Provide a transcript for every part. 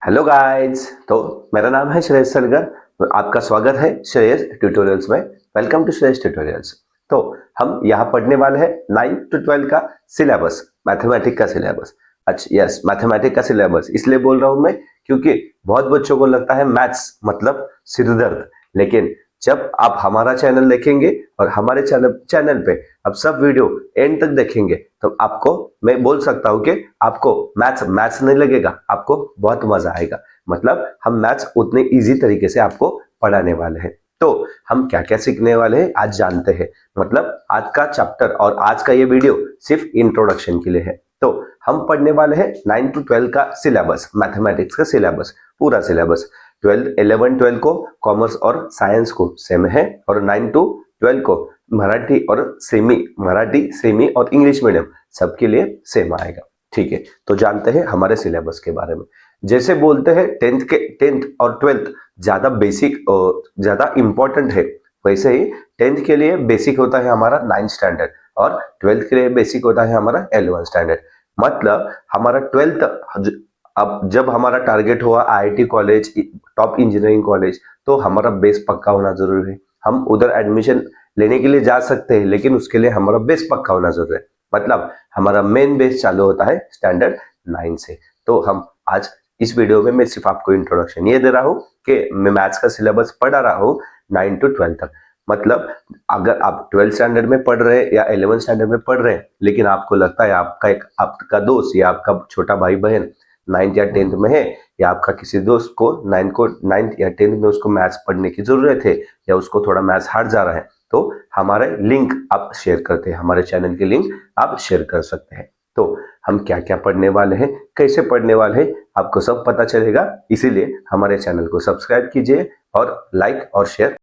Hello guys. तो मेरा नाम है श्रेयस सरगर। तो आपका स्वागत है श्रेयस ट्यूटोरियल्स में। Welcome to Shreyas tutorials. तो हम यहाँ पढ़ने वाले हैं 9 to 12 का सिलेबस, मैथमेटिक्स का सिलेबस। अच्छा, यस, मैथमेटिक्स का सिलेबस इसलिए बोल रहा हूँ मैं क्योंकि बहुत बच्चों को लगता है मैथ्स मतलब सिरदर्द, लेकिन जब आप हमारा चैनल देखेंगे और हमारे चैनल पे अब सब वीडियो एंड तक देखेंगे तो आपको मैं बोल सकता हूँ कि आपको मैथ्स मैथ्स नहीं लगेगा, आपको बहुत मजा आएगा। मतलब हम मैथ्स उतने इजी तरीके से आपको पढ़ाने वाले हैं। तो हम क्या क्या सीखने वाले हैं आज जानते हैं। मतलब आज का चैप्टर और आज का ये वीडियो सिर्फ इंट्रोडक्शन के लिए है। तो हम पढ़ने वाले हैं 9 to 12 का सिलेबस, मैथमेटिक्स का सिलेबस, पूरा सिलेबस। 11 12 को कॉमर्स और साइंस को सेम है और 9 to 12 को मराठी और सेमी और इंग्लिश मीडियम सबके लिए सेम आएगा। ठीक है, तो जानते हैं हमारे सिलेबस के बारे में। जैसे बोलते हैं टेंथ और 12th ज्यादा बेसिक और ज्यादा इंपॉर्टेंट है, वैसे ही 10th के लिए बेसिक होता है हमारा 9th स्टैंडर्ड और 12th के लिए बेसिक होता है हमारा 11th स्टैंडर्ड। मतलब हमारा 12th अब जब हमारा टारगेट हुआ IIT college, top engineering college, तो हमारा बेस पक्का होना जरूरी है। हम उधर एडमिशन लेने के लिए जा सकते हैं, लेकिन उसके लिए हमारा बेस पक्का होना जरूरी है। मतलब हमारा मेन बेस चालू होता है स्टैंडर्ड 9 से। तो हम आज इस वीडियो में मैं सिर्फ आपको इंट्रोडक्शन ये दे रहा हूँ कि मैं मैथ्स का सिलेबस पढ़ा रहा हूँ 9 to 12 तक। मतलब अगर आप 12th स्टैंडर्ड में पढ़ रहे हैं या 11th स्टैंडर्ड में पढ़ रहे हैं, लेकिन आपको लगता है आपका दोस्त या आपका छोटा भाई बहन 9th या 10th में है, या आपका किसी दोस्त को 9th या 10th में उसको मैथ्स पढ़ने की जरूरत है या उसको थोड़ा मैथ्स हार्ड जा रहा है, तो हमारे लिंक आप शेयर करते हैं, हमारे चैनल के लिंक आप शेयर कर सकते हैं। तो हम क्या क्या पढ़ने वाले हैं, कैसे पढ़ने वाले हैं, आपको सब पता चलेगा। इसीलिए हमारे चैनल को सब्सक्राइब कीजिए और लाइक और शेयर।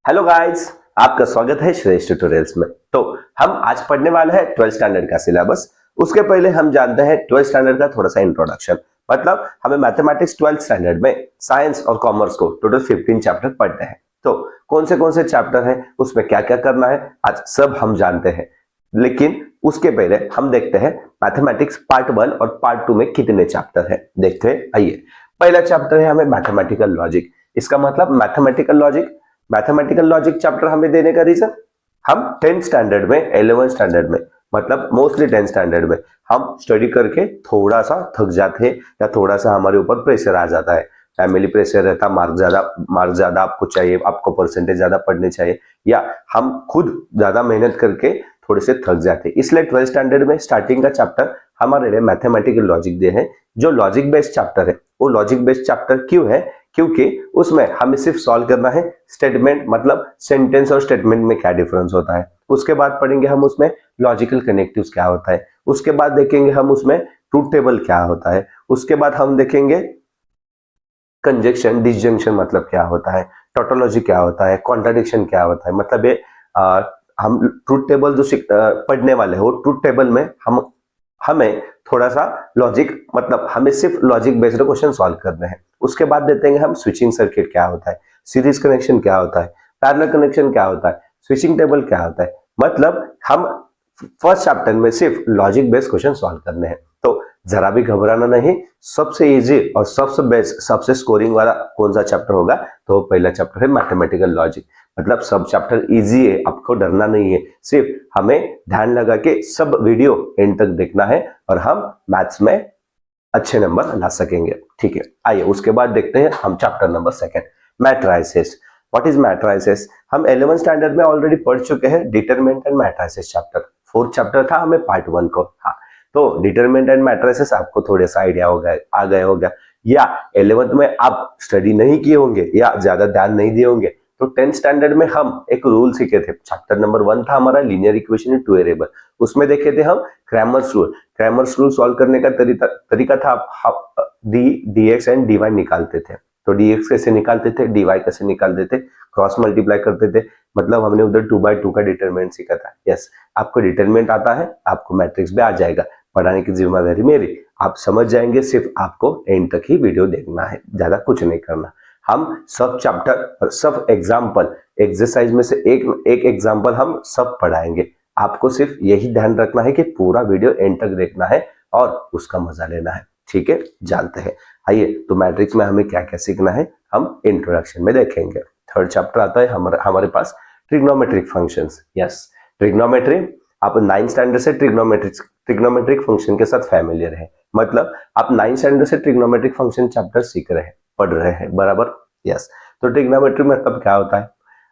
हेलो गाइस, आपका स्वागत है श्रेयस ट्यूटोरियल्स में। तो हम आज पढ़ने वाले हैं 12th स्टैंडर्ड का सिलेबस। उसके पहले हम जानते हैं 12th स्टैंडर्ड का थोड़ा सा इंट्रोडक्शन। मतलब हमें मैथमेटिक्स 12th स्टैंडर्ड में साइंस और कॉमर्स को टोटल 15 चैप्टर पढ़ते हैं। तो कौन से चैप्टर हैं, उसमें क्या क्या करना है, आज सब हम जानते हैं। लेकिन उसके पहले हम देखते हैं मैथमेटिक्स पार्ट 1 और पार्ट 2 में कितने चैप्टर है, देखते हैं। आइए, पहला चैप्टर है हमें मैथमेटिकल लॉजिक। इसका मतलब मैथमेटिकल लॉजिक चैप्टर हमें देने का रीजन, हम 10th स्टैंडर्ड में 11th स्टैंडर्ड में, मतलब मोस्टली 10th स्टैंडर्ड में हम स्टडी करके थोड़ा सा थक जाते हैं या थोड़ा सा हमारे ऊपर प्रेशर आ जाता है। फैमिली प्रेशर रहता, मार्क ज्यादा आपको चाहिए, आपको परसेंटेज ज्यादा पढ़ने चाहिए, या हम खुद ज्यादा मेहनत करके थोड़े से थक जाते हैं। इसलिए 12th स्टैंडर्ड में स्टार्टिंग का चैप्टर हमारे लिए मैथमेटिकल लॉजिक दे है, जो लॉजिक बेस्ड चैप्टर है। वो लॉजिक बेस्ड चैप्टर क्यों है? क्योंकि उसमें हमें सिर्फ सॉल्व करना है स्टेटमेंट, मतलब सेंटेंस और स्टेटमेंट में क्या डिफरेंस होता है। उसके बाद पढ़ेंगे हम उसमें लॉजिकल कनेक्टिव्स क्या होता है। उसके बाद देखेंगे हम उसमें ट्रूथ टेबल क्या होता है। उसके बाद हम देखेंगे कंजक्शन डिसजंक्शन मतलब क्या होता है, टोटोलॉजी क्या होता है, कॉन्ट्राडिक्शन क्या होता है। मतलब ये हम ट्रूथ टेबल जो पढ़ने वाले हैं, वो ट्रूथ टेबल में हमें थोड़ा सा लॉजिक, मतलब हमें सिर्फ लॉजिक बेस्ड क्वेश्चन सॉल्व करने हैं। उसके बाद देते हैं हम स्विचिंग सर्किट क्या होता है, सीरीज कनेक्शन क्या होता है, पैरेलल कनेक्शन क्या होता है, स्विचिंग टेबल क्या होता है। मतलब हम फर्स्ट चैप्टर में सिर्फ लॉजिक बेस्ड क्वेश्चन सॉल्व करने हैं। तो जरा भी घबराना नहीं, सबसे इजी और सबसे बेस्ट, सबसे स्कोरिंग वाला कौन सा चैप्टर होगा, तो पहला चैप्टर है मैथमेटिकल लॉजिक। मतलब सब चैप्टर इजी है, आपको डरना नहीं है, सिर्फ हमें ध्यान लगा के सब वीडियो एंड तक देखना है और हम मैथ्स में अच्छे नंबर ला सकेंगे। ठीक है, आइए उसके बाद देखते हैं हम chapter number 2, matrices. What is matrices? हम 11th स्टैंडर्ड में ऑलरेडी पढ़ चुके हैं determinant and matrices chapter. 4th chapter था हमें पार्ट 1 को। हाँ, तो डिटरमिनेंट एंड मैट्राइसेस आपको थोड़े सा आइडिया आ गया होगा, या 11th में आप स्टडी नहीं किए होंगे या ज्यादा ध्यान नहीं दिए होंगे। तो 10th स्टैंडर्ड में हम एक रूल सीखे थे। चैप्टर नंबर 1 था हमारा लीनियर इक्वेशन इन 2 वेरिएबल। उसमें देखे थे हम क्रैमर्स रूल सॉल्व करने का तरीका था, dx एंड dy निकालते थे। तो dx कैसे निकालते थे, dy कैसे निकालते थे, क्रॉस मल्टीप्लाई करते थे। मतलब हमने उधर 2/2 का डिटरमिनेंट सीखा था। यस, आपको डिटरमिनेंट आता है, आपको मैट्रिक्स भी आ जाएगा। पढ़ाने की जिम्मेदारी मेरी, आप समझ जाएंगे। सिर्फ आपको एंड तक ही वीडियो देखना है, ज्यादा कुछ नहीं करना। हम सब चैप्टर और सब एग्जाम्पल एक्सरसाइज में से एक एग्जाम्पल हम सब पढ़ाएंगे। आपको सिर्फ यही ध्यान रखना है कि पूरा वीडियो एंड तक देखना है और उसका मजा लेना है। ठीक है, जानते हैं। आइए तो मैट्रिक्स में हमें क्या क्या सीखना है हम इंट्रोडक्शन में देखेंगे। थर्ड चैप्टर आता है हमारे पास ट्रिग्नोमेट्रिक फंक्शंस। यस, ट्रिग्नोमेट्री आप 9th स्टैंडर्ड से ट्रिग्नोमेट्रिक फंक्शन के साथ फैमिलियर है, मतलब आप 9th स्टैंडर्ड से ट्रिग्नोमेट्रिक फंक्शन चैप्टर सीख रहे हैं, पढ़ रहे हैं, बराबर। यस, तो ट्रिग्नोमेट्री मतलब क्या होता है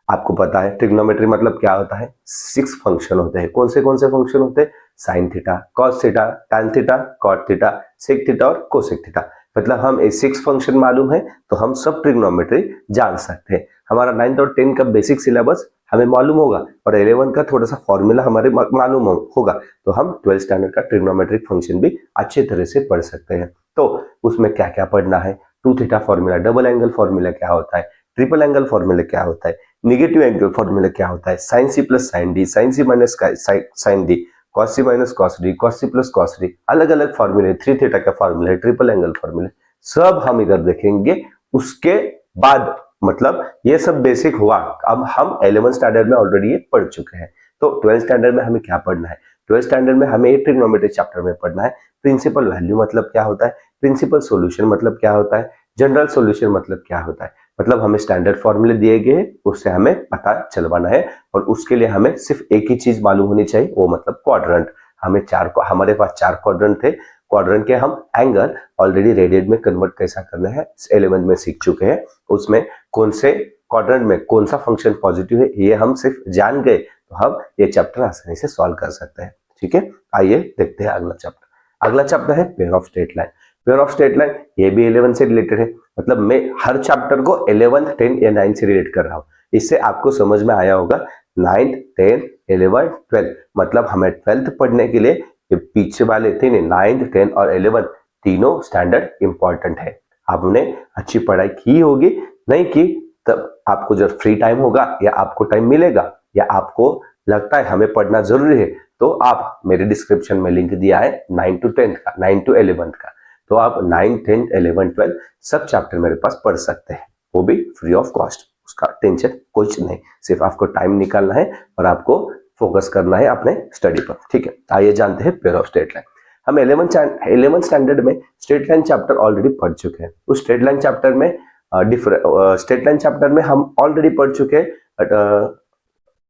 आपको पता है। ट्रिग्नोमेट्री मतलब क्या होता है, 6 फंक्शन होते हैं। कौन से फंक्शन होते हैं, sine theta, cos theta, tan theta, cot theta, sec theta और कोसेक थीटा। मतलब हम ये 6 फंक्शन मालूम है तो हम सब ट्रिग्नोमेट्री जान सकते हैं। हमारा 9th और 10th का बेसिक सिलेबस हमें मालूम होगा और 11 का थोड़ा सा फॉर्मूला हमारे मालूम होगा, तो हम 12th स्टैंडर्ड का ट्रिग्नोमेट्रिक फंक्शन भी अच्छे तरह से पढ़ सकते हैं। तो उसमें क्या क्या पढ़ना है, 2 theta formula, double angle formula क्या होता है, ट्रिपल एंगल फॉर्मूला क्या होता है, निगेटिव एंगल फॉर्मूला क्या होता है, sine C plus sine D, sine C minus sine D, cos C minus cos D, cos C plus cos D, अलग अलग फॉर्मूले, 3 थीटा का फॉर्मूला, ट्रिपल एंगल फॉर्मूला, सब हम इधर देखेंगे। उसके बाद मतलब ये सब बेसिक हुआ, अब हम 11th स्टैंडर्ड में ऑलरेडी ये पढ़ चुके हैं। तो 12th स्टैंडर्ड में हमें क्या पढ़ना है, 12th स्टैंडर्ड में हमें ये ट्रिग्नोमेट्री चैप्टर में पढ़ना है। प्रिंसिपल वैल्यू मतलब क्या होता है, प्रिंसिपल सॉल्यूशन मतलब क्या होता है, जनरल सॉल्यूशन मतलब क्या होता है। मतलब हमें स्टैंडर्ड फॉर्मूले दिए गए हैं, उससे हमें पता चलवाना है और उसके लिए हमें सिर्फ एक ही चीज मालूम होनी चाहिए, वो मतलब क्वाड्रेंट। हमारे पास 4 क्वाड्रेंट थे, क्वाड्रेंट के हम एंगल ऑलरेडी रेडियन में कन्वर्ट कैसा करना है 11th में सीख चुके हैं। उसमें कौन से क्वाड्रेंट में कौन सा फंक्शन पॉजिटिव है ये हम सिर्फ जान गए तो हम ये चैप्टर आसानी से सॉल्व कर सकते हैं। ठीक है, आइए देखते हैं अगला चैप्टर। अगला चैप्टर है pair of straight line. Pair of straight line ये भी 11 से रिलेटेड है, मतलब मैं हर चैप्टर को 11th 10 या 9 से रिलेट कर रहा हूँ। इससे आपको समझ में आया होगा 9th 10 11 12, मतलब हमें 12th पढ़ने के लिए पीछे वाले 9th 10 और 11 तीनों स्टैंडर्ड इंपॉर्टेंट है। आपने अच्छी पढ़ाई की होगी, नहीं की तब आपको जब फ्री टाइम होगा या आपको टाइम मिलेगा या आपको लगता है हमें पढ़ना जरूरी है तो आप मेरे डिस्क्रिप्शन में लिंक दिया है 9 to 10 का, 9 to 11 का, तो आप 9 10 11 12 सब चैप्टर मेरे पास पढ़ सकते हैं, वो भी फ्री ऑफ कॉस्ट। उसका टेंशन कुछ नहीं, सिर्फ आपको टाइम निकालना है और आपको फोकस करना है अपने स्टडी पर। ठीक है, आइए जानते हैं पेयर ऑफ स्ट्रेट लाइन। हम 11th स्टैंडर्ड में स्ट्रेट लाइन चैप्टर ऑलरेडी पढ़ चुके हैं। उस स्ट्रेट लाइन चैप्टर में स्ट्रेट लाइन चैप्टर में हम ऑलरेडी पढ़ चुके हैं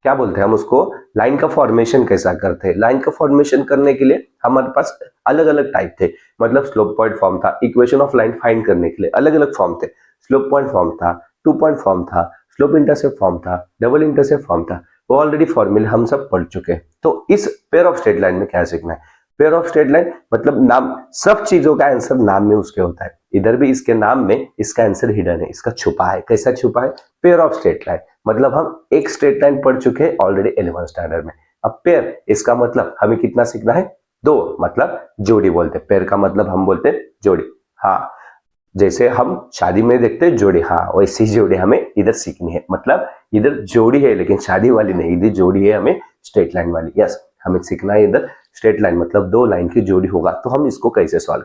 क्या बोलते हैं हम उसको, लाइन का फॉर्मेशन कैसा करते हैं। लाइन का फॉर्मेशन करने के लिए हमारे पास अलग अलग टाइप थे, मतलब स्लोप पॉइंट फॉर्म था, इक्वेशन ऑफ लाइन फाइंड करने के लिए अलग अलग फॉर्म थे। स्लोप पॉइंट फॉर्म था, 2 पॉइंट फॉर्म था, स्लोप इंटरसेप्ट फॉर्म था, डबल इंटरसेप्ट फॉर्म था, वो ऑलरेडी फॉर्मूले हम सब पढ़ चुके हैं। तो इस पेयर ऑफ स्ट्रेट लाइन में क्या सीखना है, पेयर ऑफ स्ट्रेट लाइन मतलब नाम, सब चीजों का आंसर नाम में उसके होता है। इधर भी इसके नाम में इसका आंसर हिडन है, इसका छुपा है। कैसा छुपा है, पेयर ऑफ स्ट्रेट लाइन, मतलब हम एक स्ट्रेट लाइन पढ़ चुके हैं ऑलरेडी 11th स्टैंडर्ड में। अब पेयर, इसका मतलब हमें कितना सीखना है, 2, मतलब जोड़ी बोलते हैं। पेयर का मतलब हम बोलते हैं जोड़ी। हाँ, जैसे हम शादी में देखते हैं जोड़ी, हाँ वैसी जोड़ी हमें इधर सीखनी है। मतलब इधर जोड़ी है लेकिन शादी वाली नहीं, इधर जोड़ी है हमें स्ट्रेट लाइन वाली। यस, हमें सीखना है इधर स्ट्रेट लाइन, मतलब 2 लाइन की जोड़ी होगा तो हम इसको कैसे सॉल्व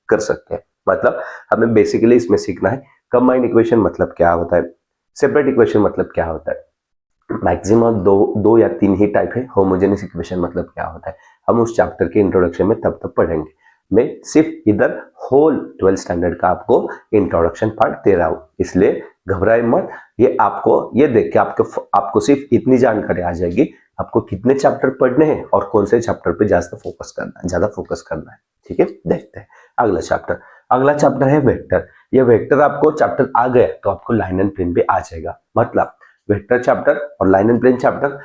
कर सकते हैं। मतलब हमें बेसिकली इसमें सीखना है कंबाइंड इक्वेशन मतलब क्या होता है, सेपरेट इक्वेशन मतलब क्या होता है। मैक्सिमम दो या 3 ही टाइप है। होमोजेनियस इक्वेशन मतलब क्या होता है, हम उस चैप्टर के इंट्रोडक्शन में तब पढ़ेंगे। मैं सिर्फ इधर होल 12th स्टैंडर्ड का आपको इंट्रोडक्शन पार्ट दे रहा हूं, इसलिए घबराए मत। ये आपको ये देख के आपको सिर्फ इतनी जानकारी आ जाएगी आपको कितने चैप्टर पढ़ने हैं और कौन से चैप्टर पे ज्यादा फोकस करना है। ठीक है, देखते हैं अगला चैप्टर। अगला चैप्टर है वेक्टर। ये वेक्टर आपको चैप्टर आ गया तो आपको लाइन एंड प्लेन पे आ जाएगा। मतलब वेक्टर चैप्टर और लाइन एंड प्लेन चैप्टर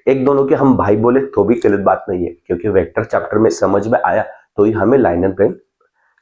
एक दोनों के हम भाई बोले तो भी गलत बात नहीं है, क्योंकि वेक्टर चैप्टर में समझ में आया तो ही हमें लाइन एंड प्लेन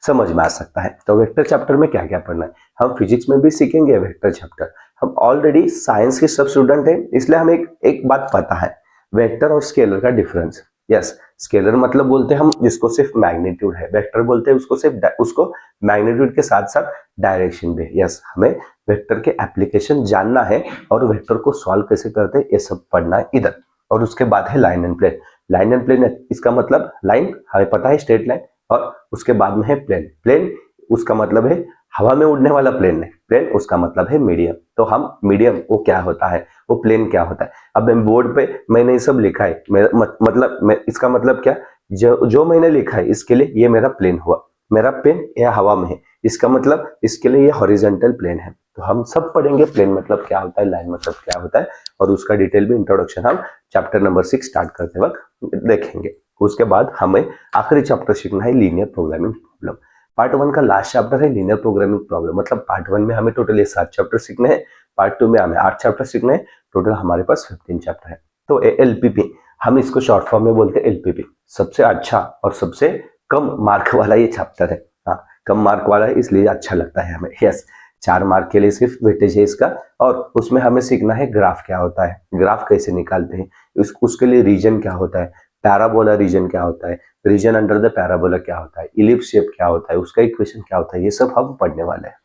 समझ में आ सकता है। तो वेक्टर चैप्टर में क्या क्या पढ़ना है, हम फिजिक्स में भी सीखेंगे वेक्टर चैप्टर। हम ऑलरेडी साइंस के सब स्टूडेंट हैं, इसलिए हमें एक बात पता है, वेक्टर और स्केलर का डिफरेंस। यस, स्केलर मतलब बोलते हैं हम जिसको सिर्फ मैग्नीट्यूड है, वेक्टर बोलते हैं उसको सिर्फ उसको मैग्नीट्यूड के साथ साथ डायरेक्शन भी। यस, हमें वेक्टर के एप्लीकेशन जानना है और वेक्टर को सॉल्व कैसे करते हैं ये सब पढ़ना है इधर। और उसके बाद है line and plane. Line and plane इसका मतलब लाइन हमें पता है स्ट्रेट लाइन, और उसके बाद में है प्लेन। प्लेन उसका मतलब है हवा में उड़ने वाला प्लेन नहीं, प्लेन उसका मतलब है मीडियम। तो हम मीडियम वो क्या होता है, वो प्लेन क्या होता है। अब मैं बोर्ड पे मैंने ये सब लिखा है, इसका मतलब क्या, जो मैंने लिखा है इसके लिए ये मेरा प्लेन हुआ। मेरा पेन यह हवा में है, इसका मतलब इसके लिए ये हॉरिजॉन्टल प्लेन है। तो हम सब पढ़ेंगे प्लेन मतलब क्या होता है, लाइन मतलब क्या होता है, और उसका डिटेल में इंट्रोडक्शन हम चैप्टर नंबर 6 स्टार्ट करते वक्त देखेंगे। उसके बाद हमें आखिरी चैप्टर सीखना है लीनियर प्रोग्रामिंग प्रॉब्लम। पार्ट 1 का लास्ट चैप्टर है लीनियर प्रोग्रामिंग प्रॉब्लम, मतलब पार्ट 1 में हमें टोटल 7 चैप्टर सीखने हैं, पार्ट 2 में हमें 8 चैप्टर सीखने हैं, टोटल हमारे पास 15 चैप्टर है। तो एलपीपी हम इसको शॉर्ट फॉर्म में बोलते हैं एलपीपी, सबसे अच्छा और सबसे कम मार्क वाला ये चैप्टर है। हाँ, कम मार्क वाला है इसलिए अच्छा लगता है हमें। यस, 4 मार्क के लिए सिर्फ वेटेज है इसका, और उसमें हमें सीखना है ग्राफ क्या होता है, ग्राफ कैसे निकालते हैं, उसके लिए रीजन क्या होता है, पैराबोला रीजन क्या होता है, रीजन अंडर द पैराबोला क्या होता है, इलिप्स शेप क्या होता है, उसका इक्वेशन क्या होता है, ये सब हम पढ़ने वाले हैं।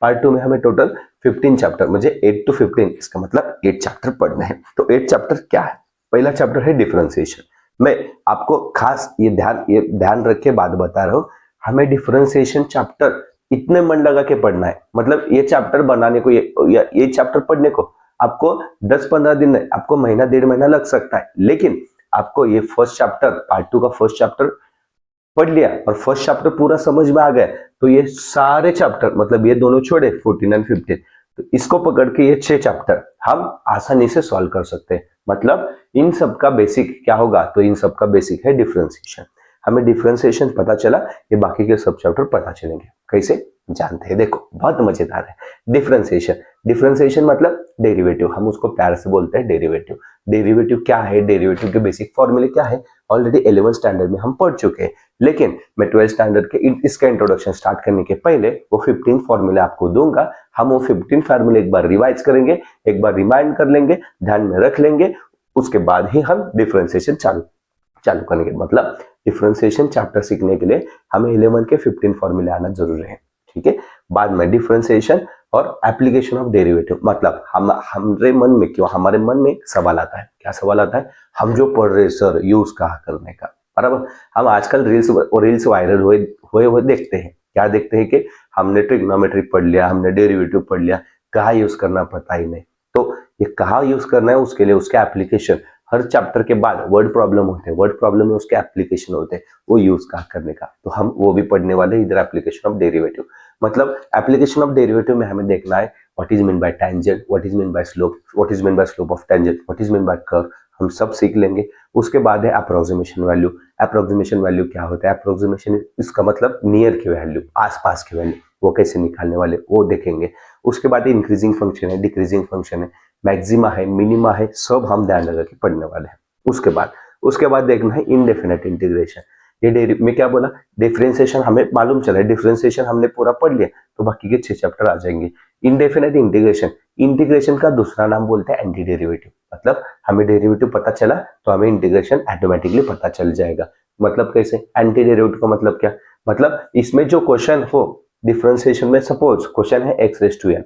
पार्ट टू में हमें टोटल 15 चैप्टर, मुझे 8 to 15, इसका मतलब 8 चैप्टर पढ़ने हैं। तो 8 चैप्टर क्या है? पहला चैप्टर है डिफरेंशिएशन। मैं आपको खास ये ध्यान रख के बात बता रहा हूँ, हमें डिफरेंशिएशन चैप्टर इतने मन लगा के पढ़ना है, मतलब ये चैप्टर बनाने को, ये चैप्टर पढ़ने को आपको 10-15 दिन नहीं, आपको महीना 1.5 महीना लग सकता है, लेकिन आपको ये फर्स्ट चैप्टर, पार्ट 2 का फर्स्ट चैप्टर पढ़ लिया और फर्स्ट चैप्टर पूरा समझ में आ गया, तो ये सारे चैप्टर, मतलब ये दोनों छोड़े 14 और 15, तो इसको पकड़ के ये 6 चैप्टर हम आसानी से सॉल्व कर सकते हैं। मतलब इन सब का बेसिक क्या होगा, तो इन सब का बेसिक है डिफरेंशिएशन। हमें डिफरेंशिएशन पता चला, ये बाकी के सब चैप्टर पता चलेंगे। कैसे जानते हैं, देखो बहुत मजेदार है। डिफरेंशिएशन मतलब डेरिवेटिव, हम उसको प्यार से बोलते हैं डेरिवेटिव। डेरिवेटिव क्या है, डेरिवेटिव के बेसिक फॉर्मूले क्या है, ऑलरेडी 11th स्टैंडर्ड में हम पढ़ चुके हैं, लेकिन मैं 12th स्टैंडर्ड के इसका इंट्रोडक्शन स्टार्ट करने के पहले वो 15 फॉर्मूले आपको दूंगा। हम वो 15 फॉर्मूले एक बार रिवाइज करेंगे, एक बार रिमाइंड कर लेंगे, ध्यान में रख लेंगे, उसके बाद ही हम डिफरेंशिएशन चालू करेंगे। मतलब डिफरेंशिएशन चैप्टर सीखने के लिए हमें 11 के 15 फॉर्मूले आना जरूरी है, ठीक है। बाद में डिफरेंशिएशन और एप्लीकेशन ऑफ डेरिवेटिव, मतलब हमारे मन में एक सवाल आता है। क्या सवाल आता है? हम जो पढ़ रहे सर, यूज कहाँ करने का, बराबर। हम आजकल रील्स वायरल हुए देखते हैं। क्या देखते हैं कि हमने ट्रिग्नोमेट्री पढ़ लिया, हमने डेरिवेटिव पढ़ लिया, कहाँ यूज करना पता ही नहीं। तो ये कहाँ यूज करना है, उसके लिए उसके एप्लीकेशन, हर चैप्टर के बाद वर्ड प्रॉब्लम होते हैं, वर्ड प्रॉब्लम में उसके एप्लीकेशन होते हैं, वो यूज कहाँ करने का, तो हम वो भी पढ़ने वाले इधर एप्लीकेशन ऑफ डेरिवेटिव। मतलब एप्लीकेशन ऑफ डेरिवेटिव में हमें देखना है what is mean by tangent, what is mean by slope, what is mean by slope of tangent, what is mean by curve, हम सब सीख लेंगे। उसके बाद है अप्रोक्सीमेशन वैल्यू। अप्रोक्सीमेशन वैल्यू क्या होता है? अप्रोक्सीमेशन इसका मतलब नियर की वैल्यू, आसपास की वैल्यू, वो कैसे निकालने वाले वो देखेंगे। उसके बाद इंक्रीजिंग फंक्शन है, डिक्रीजिंग फंक्शन है, मैक्सिमा है, मिनिमा है, सब हम ध्यान लगा के पढ़ने वाले हैं। उसके बाद देखना है इंडेफिनेट इंटीग्रेशन। ये मैं क्या बोला, डिफरेंशिएशन हमें मालूम चला, डिफरेंशिएशन हमने पूरा पढ़ लिया, तो बाकी के 6 चैप्टर आ जाएंगे। इंडेफिनेट इंटीग्रेशन का दूसरा नाम बोलते हैं एंटी डेरिवेटिव। मतलब हमें डेरिवेटिव पता चला तो हमें इंटीग्रेशन ऑटोमेटिकली पता चल जाएगा। मतलब कैसे? एंटी डेरिवेटिव का मतलब क्या? मतलब इसमें जो क्वेश्चन हो डिफरेंशिएशन में, सपोज क्वेश्चन है x⁴n,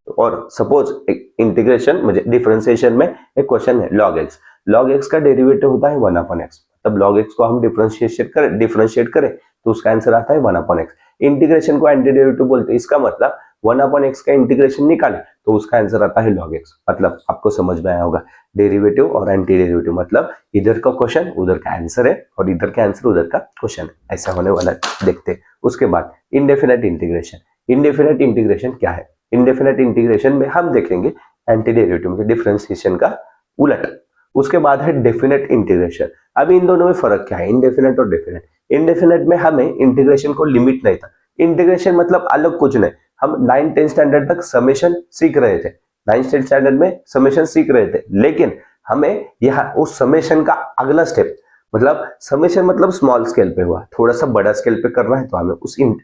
और सपोज इंटीग्रेशन मुझे डिफरेंशिएशन में एक क्वेश्चन है log x का डेरिवेटिव होता है 1/x। तब log x को हम डिफरेंशिएट करें तो उसका आंसर आता है 1/x। इंटीग्रेशन को एंटी डेरिवेटिव बोलते हैं, इसका मतलब 1/x का इंटीग्रेशन निकाले तो उसका आंसर आता है log x। मतलब आपको समझ में आया होगा, डेरिवेटिव और एंटी डेरिवेटिव मतलब इधर का क्वेश्चन उधर का आंसर है, और इधर का आंसर उधर का क्वेश्चन है, ऐसा होने वाला देखते हैं। उसके बाद इंडेफिनेट इंटीग्रेशन क्या है? इंडेफिनेट इंटीग्रेशन में हम देखेंगे एंटी डेरिवेटिव में डिफरेंशिएशन का उलट। उसके बाद है डेफिनेट इंटीग्रेशन। अब इन दोनों में फर्क क्या है, इंडेफिनेट और डेफिनेट? इंडेफिनेट में हमें इंटीग्रेशन को लिमिट नहीं था। इंटीग्रेशन मतलब अलग कुछ नहीं, हम 9-10 स्टैंडर्ड तक समेशन सीख रहे थे, 9th स्टैंडर्ड में समेशन सीख रहे थे, लेकिन हमें यहाँ उस समेशन का अगला स्टेप, मतलब समेशन मतलब स्मॉल स्केल पे हुआ, थोड़ा सा बड़ा स्केल पे करना है तो हमें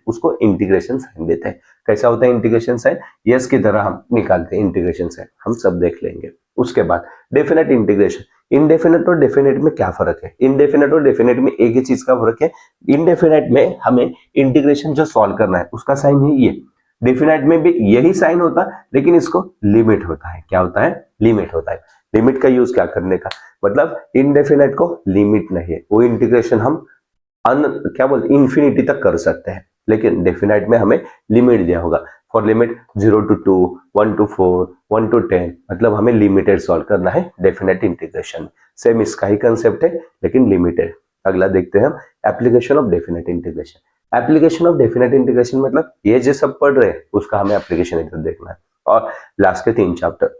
उसको इंटीग्रेशन साइन देते हैं। कैसा होता है इंटीग्रेशन साइन? यस की तरह हम निकालते हैं इंटीग्रेशन साइन, हम सब देख लेंगे। उसके बाद डेफिनेट इंटीग्रेशन। इंडेफिनेट और डेफिनेट में क्या फर्क है? इंडेफिनेट और डेफिनेट में एक ही चीज का फर्क है। इंडेफिनेट में हमें इंटीग्रेशन जो सॉल्व करना है उसका साइन है ये, डेफिनेट में भी यही साइन होता है, लेकिन इसको लिमिट होता है। क्या होता है? लिमिट होता है। लिमिट का यूज क्या करने का? मतलब इंडेफिनेट को लिमिट नहीं है, वो इंटीग्रेशन हम क्या बोलते इंफिनिटी तक कर सकते हैं, लेकिन डेफिनेट में हमें लिमिट दिया होगा। For limit 0 to 2, 1 to 4, 1 to 10, मतलब हमें लिमिटेड सॉल्व करना है डेफिनेट इंटीग्रेशन। सेम इसका ही कंसेप्ट है लेकिन लिमिटेड। अगला देखते हैं हम application of definite integration. Application of definite integration मतलब ये जो सब पढ़ रहे हैं उसका हमें एप्लीकेशन इधर देखना है। और लास्ट के 3 चैप्टर,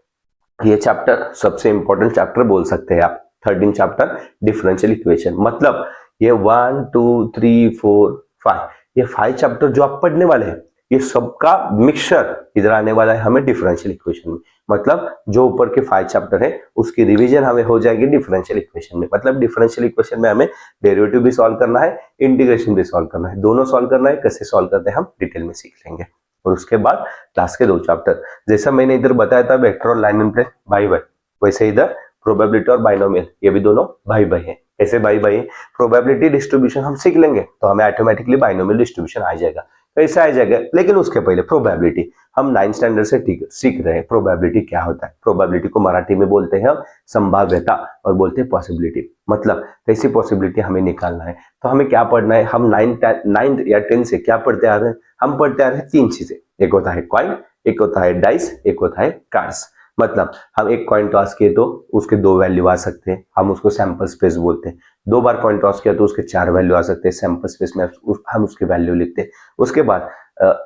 ये चैप्टर सबसे इंपॉर्टेंट चैप्टर बोल सकते हैं आप। 13 चैप्टर डिफरेंशियल इक्वेशन, मतलब ये 1 2 3 4 5, ये 5 चैप्टर जो आप पढ़ने वाले हैं ये सबका मिक्सचर इधर आने वाला है हमें डिफरेंशियल इक्वेशन में। मतलब जो ऊपर के 5 चैप्टर है उसकी रिवीजन हमें हो जाएगी डिफरेंशियल इक्वेशन में। मतलब डिफरेंशियल इक्वेशन में हमें डेरिवेटिव भी सॉल्व करना है, इंटीग्रेशन भी सॉल्व करना है, दोनों सॉल्व करना है। कैसे सॉल्व करते हैं हम डिटेल में सीख लेंगे। और उसके बाद लास्ट के 2 चैप्टर, जैसा मैंने इधर बताया था वेक्टर और लाइन इंप्रेस भाई भाई, वैसे इधर प्रोबेबिलिटी और बाइनोमियल ये भी दोनों भाई भाई है। ऐसे भाई भाई प्रोबेबिलिटी डिस्ट्रीब्यूशन हम सीख लेंगे तो हमें ऑटोमेटिकली बाइनोमियल डिस्ट्रीब्यूशन आ जाएगा, कैसे आ जाएगा। लेकिन उसके पहले प्रोबेबिलिटी हम 9th स्टैंडर्ड से सीख रहे हैं प्रोबेबिलिटी क्या होता है। प्रोबेबिलिटी को मराठी में बोलते हैं हम संभाव्यता और बोलते हैं पॉसिबिलिटी। मतलब कैसी पॉसिबिलिटी हमें निकालना है तो हमें क्या पढ़ना है। हम 9th या 10th से क्या पढ़ते आ रहे हैं, हम पढ़ते आ रहे हैं 3 चीजें। एक होता है कॉइन, एक होता है डाइस, एक होता है कार्ड्स। मतलब हम एक कॉइन टॉस किए तो उसके 2 वैल्यू आ सकते हैं, हम उसको सैंपल स्पेस बोलते हैं। 2 बार कॉइन टॉस किया तो उसके 4 वैल्यू आ सकते हैं, सैंपल स्पेस में हम उसकी वैल्यू लिखते हैं। उसके बाद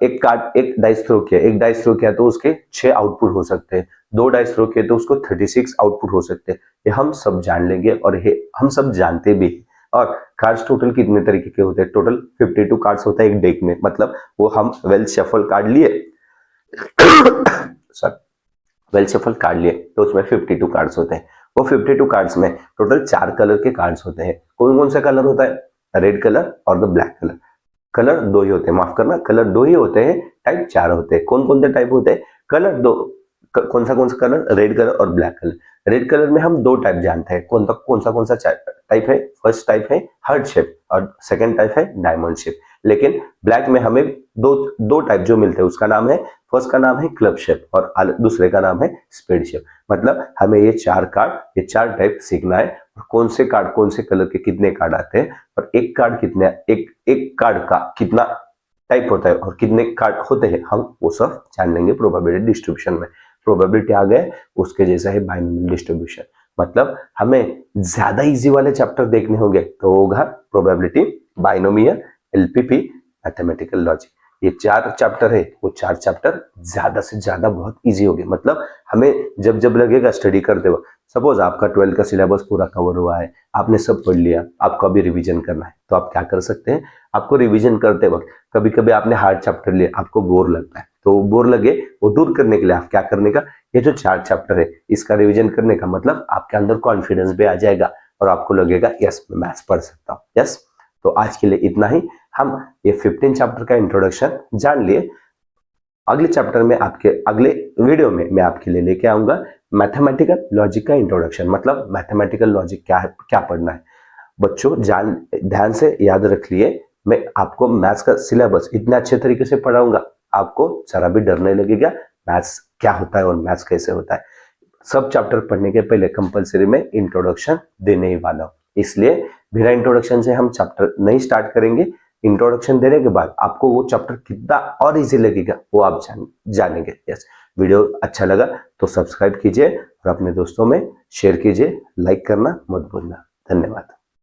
एक डाइस थ्रो किया तो उसके 6 आउटपुट हो सकते हैं, 2 डाइस थ्रो किए तो उसको 36 आउटपुट हो सकते हैं। ये हम सब जान लेंगे और ये हम सब जानते भी हैं। और कार्ड्स टोटल कितने तरीके के होते हैं, टोटल 52 कार्ड्स होता है एक डेक में। मतलब वो हम वेल शफल कार्ड लिए वेल शफल कार्ड लिए तो उसमें 52 कार्ड्स होते हैं। वो 52 कार्ड्स में टोटल 4 कलर के कार्ड्स होते हैं। कौन कौन सा कलर होता है, रेड कलर और द ब्लैक कलर। कलर 2 ही होते हैं, माफ करना, कलर 2 ही होते हैं, टाइप 4 होते हैं। कौन कौन से टाइप होते हैं, कलर 2, कौन सा कलर, रेड कलर और ब्लैक कलर। रेड कलर में हम 2 टाइप जानते हैं, कौन सा टाइप है। फर्स्ट टाइप है हार्ट शेप और सेकंड टाइप है डायमंड शेप। लेकिन ब्लैक में हमें दो टाइप जो मिलते हैं, उसका नाम है, फर्स्ट का नाम है क्लब शेप और दूसरे का नाम है स्पेड शेप। मतलब हमें ये 4 टाइप सीखना है और कौन से कार्ड, कौन से कलर के कितने कार्ड आते हैं और एक कार्ड का कितना टाइप होता है और कितने कार्ड होते हैं, हम वो सब जान लेंगे प्रोबेबिलिटी डिस्ट्रीब्यूशन में। प्रोबेबिलिटी आ गए, उसके जैसा है बाइनोमियल डिस्ट्रीब्यूशन। मतलब हमें ज्यादा इजी वाले चैप्टर देखने होंगे तो होगा probability, binomial, LPP, mathematical logic. ये 4 चैप्टर है, वो 4 चैप्टर ज्यादा से ज्यादा बहुत इजी हो गए। मतलब हमें जब जब लगेगा स्टडी करते वक्त, सपोज आपका 12 का सिलेबस पूरा कवर हुआ है, आपने सब पढ़ लिया, आपको अभी रिवीजन करना है, तो आप क्या कर सकते हैं, आपको रिवीजन करते वक्त कभी कभी आपने हार्ड चैप्टर लिया, आपको बोर लगता है, तो बोर लगे वो दूर करने के लिए आप क्या करने का, ये जो 4 चैप्टर है इसका रिवीजन करने का मतलब आपके अंदर कॉन्फिडेंस भी आ जाएगा और आपको लगेगा यस मैं मैथ्स पढ़ सकता हूँ। यस, तो आज के लिए इतना ही। हम ये 15 चैप्टर का इंट्रोडक्शन जान लिए। अगले चैप्टर में अगले वीडियो में मैं आपके लिए लेके आऊंगा मैथमेटिकल लॉजिक का इंट्रोडक्शन। मतलब मैथमेटिकल लॉजिक क्या है, क्या पढ़ना है। बच्चों ध्यान से याद रख लिए, मैं आपको मैथ्स का सिलेबस इतने अच्छे तरीके से पढ़ाऊंगा, आपको जरा भी डर नहीं लगेगा मैथ्स क्या होता है और मैथ्स कैसे होता है। सब चैप्टर पढ़ने के पहले कंपलसरी में इंट्रोडक्शन देने ही वाला हूं, इसलिए बिना इंट्रोडक्शन से हम चैप्टर नहीं स्टार्ट करेंगे। इंट्रोडक्शन देने के बाद आपको वो चैप्टर कितना और इजी लगेगा वो आप जानेंगे। यस, वीडियो अच्छा लगा तो सब्सक्राइब कीजिए और अपने दोस्तों में शेयर कीजिए, लाइक करना मत भूलना। धन्यवाद।